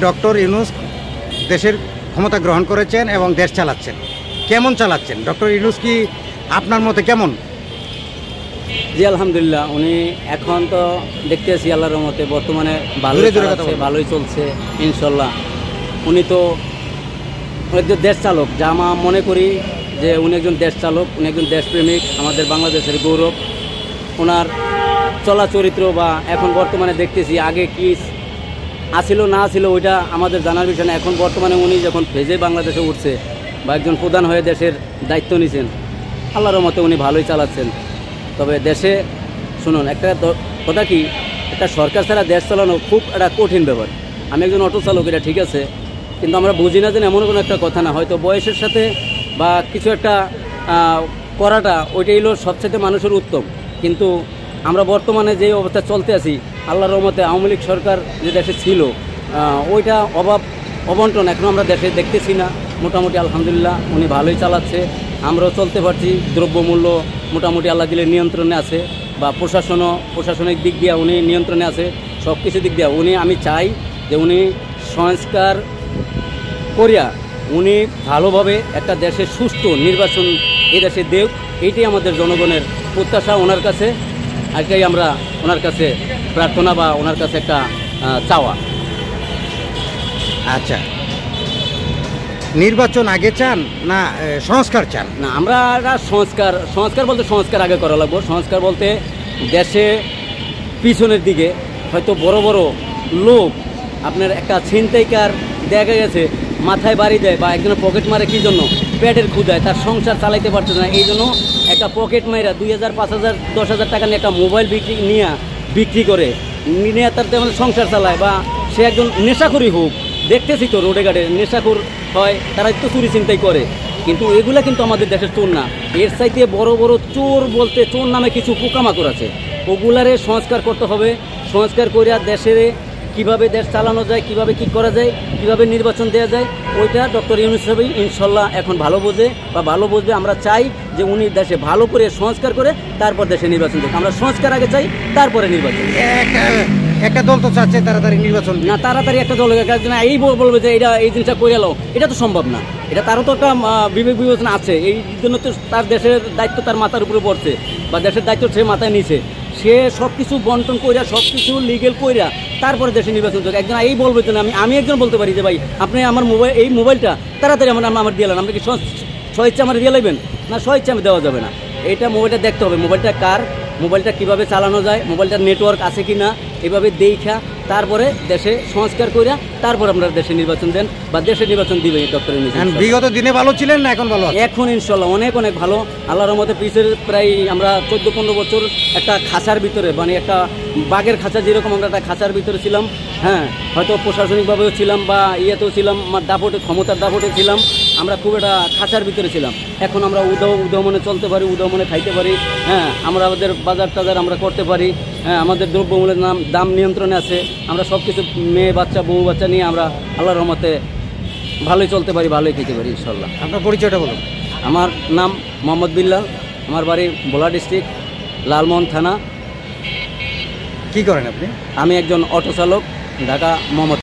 Doctor Yunus দেশের ক্ষমতা গ্রহণ করেছেন এবং দেশ চালাচ্ছেন, কেমন চালাচ্ছেন? ডক্টর ইউনূস কি আপনার মতে কেমন? জি আলহামদুলিল্লাহ, উনি এখন তো দেখতেছি আল্লাহর রহমতে বর্তমানে ভালোই চলছে ইনশাল্লাহ। উনি তো একজন দেশ চালক, যা আমরা মনে করি যে উনি একজন দেশ চালক, উনি একজন দেশপ্রেমিক, আমাদের বাংলাদেশের গৌরব। ওনার চলা চরিত্র বা এখন বর্তমানে দেখতেছি, আগে কি আসিল না আসিল ওইটা আমাদের জানার বিষয় না। এখন বর্তমানে উনি যখন ফেজে বাংলাদেশে উঠছে বা একজন প্রধান হয়ে দেশের দায়িত্ব নিয়েছেন, আল্লাহর রহমতে উনি ভালোই চালাচ্ছেন। তবে দেশে শুনুন একটা কথা, কি একটা সরকার ছাড়া দেশ চালানো খুব একটা কঠিন ব্যাপার। আমি একজন অটো চালক, এটা ঠিক আছে, কিন্তু আমরা বুঝি না যে এমন কোনো একটা কথা না, হয়তো বয়সের সাথে বা কিছু একটা করাটা ওইটাই হলো সবচেয়ে মানুষের উত্তম। কিন্তু আমরা বর্তমানে যে অবস্থা চলতে আছি, আল্লাহর রহমতে আওয়ামী লীগ সরকার যে দেশে ছিল ওইটা অবন্টন এখন আমরা দেশে দেখতেছি না। মোটামুটি আলহামদুলিল্লাহ উনি ভালোই চালাচ্ছে, আমরাও চলতে পারছি। দ্রব্যমূল্য মোটামুটি আল্লাহ দিলে নিয়ন্ত্রণে আছে, বা প্রশাসনিক দিক দিয়ে উনি নিয়ন্ত্রণে আছে, সব কিছু দিক দিয়ে উনি, আমি চাই যে উনি সংস্কার করিয়া উনি ভালোভাবে একটা দেশের সুষ্ঠু নির্বাচন এই দেশে দেব, এইটাই আমাদের জনগণের প্রত্যাশা ওনার কাছে। আজকেই আমরা ওনার কাছে প্রার্থনা বা ওনার কাছে একটা চাওয়া। আচ্ছা, নির্বাচন আগে চান না সংস্কার চান? না, আমরা সংস্কার বলতে সংস্কার আগে করা লাগবে। সংস্কার বলতে দেশে পিছনের দিকে হয়তো বড় বড় লোক, আপনার একটা ছিনতাইকার দেখা গেছে মাথায় বাড়ি দেয় বা একজনের পকেট মারে, কী জন্য? পেটের ক্ষুধায়, তার সংসার চালাইতে পারছে না, এই জন্য একটা পকেট মাইরা 2000, 5000, 10,000 টাকা নিয়ে একটা মোবাইল বিক্রি করে নিয়ে তার তেমন সংসার চালায়। বা সে একজন নেশাখোরই হোক, দেখতেছি তো রোডে ঘাটে নেশাখোর হয়, তারা তো চুরি চিন্তাই করে। কিন্তু এগুলা কিন্তু আমাদের দেশের চোর না, এর চাইতে বড় বড় চোর বলতে চোর নামে কিছু পোকামাকড় আছে, ওগুলারে সংস্কার করতে হবে। সংস্কার করিয়া দেশের কীভাবে দেশ চালানো যায়, কিভাবে কি করা যায়, কিভাবে নির্বাচন দেওয়া যায়, ওইটা ডক্টর ইউনূস সাহেব ইনশাল্লাহ এখন ভালো বোঝে বা ভালো বুঝবে। আমরা চাই যে উনি দেশে ভালো করে সংস্কার করে তারপর দেশে নির্বাচন দেয়। আমরা সংস্কার আগে চাই, তারপরে নির্বাচন। একটা দল তো চাচ্ছে তাড়াতাড়ি নির্বাচন না, তাড়াতাড়ি একটা দল এই বলবে যে এই জিনিসটা করে এলো, এটা তো সম্ভব না। এটা তারও তো একটা বিবেক বিবেচনা আছে, এই জন্য তো তার দেশের দায়িত্ব তার মাথার উপরে পড়ছে বা দেশের দায়িত্ব সে মাথায় নিছে। সে সব কিছু বন্টন কইরা, সব কিছু লিগেল কইরা তারপরে দেশে নির্বাচন করে। একজন এই বলবে যে আমি একজন বলতে পারি যে ভাই আপনি আমার মোবাইলটা তাড়াতাড়ি আমার দিয়ে আপনি কি স্বেচ্ছা আমার দিয়ে লাগবেন না? স্বেচ্ছা আমি দেওয়া যাবে না। এটা মোবাইলটা দেখতে হবে, মোবাইলটা কার, মোবাইলটা কিভাবে চালানো যায়, মোবাইলটার নেটওয়ার্ক আছে কি না, এভাবে দেখা তারপরে দেশে সংস্কার করিয়া তারপর আপনারা দেশে নির্বাচন দেন বা দেশে নির্বাচন দিবে ডক্টর ইউনূস। বিগত দিনে ভালো ছিলেন না এখন ভালো? এখন ইনশাল্লাহ অনেক ভালো। আল্লাহর রহমতে পিছের প্রায় আমরা 14-15 বছর একটা খাঁচার ভিতরে, মানে একটা বাঘের খাঁচা যেরকম আমরা একটা খাঁচার ভিতরে ছিলাম, হ্যাঁ, হয়তো প্রশাসনিকভাবেও ছিলাম বা ইয়েতেও ছিলাম, ক্ষমতার দাপটে ছিলাম, আমরা খুব একটা খাঁচার ভিতরে ছিলাম। এখন আমরা উদমনে চলতে পারি, উদমনে খাইতে পারি, হ্যাঁ, আমরা আমাদের বাজার টাজার আমরা করতে পারি, হ্যাঁ, আমাদের দ্রব্যমূল্যের দাম নিয়ন্ত্রণে আছে, আমরা সব কিছু মেয়ে বাচ্চা বউ বাচ্চা নিয়ে আমরা আল্লাহর রহমতে ভালোই চলতে পারি, ভালোই খেতে পারি ইনশাল্লাহ। আপনার পরিচয়টা বলুন। আমার নাম মোহাম্মদ বিল্লাল, আমার বাড়ি ভোলা ডিস্ট্রিক্ট, লালমোহন থানা। কি করেন আপনি? আমি একজন অটো চালক, ঢাকা মোহাম্মদ।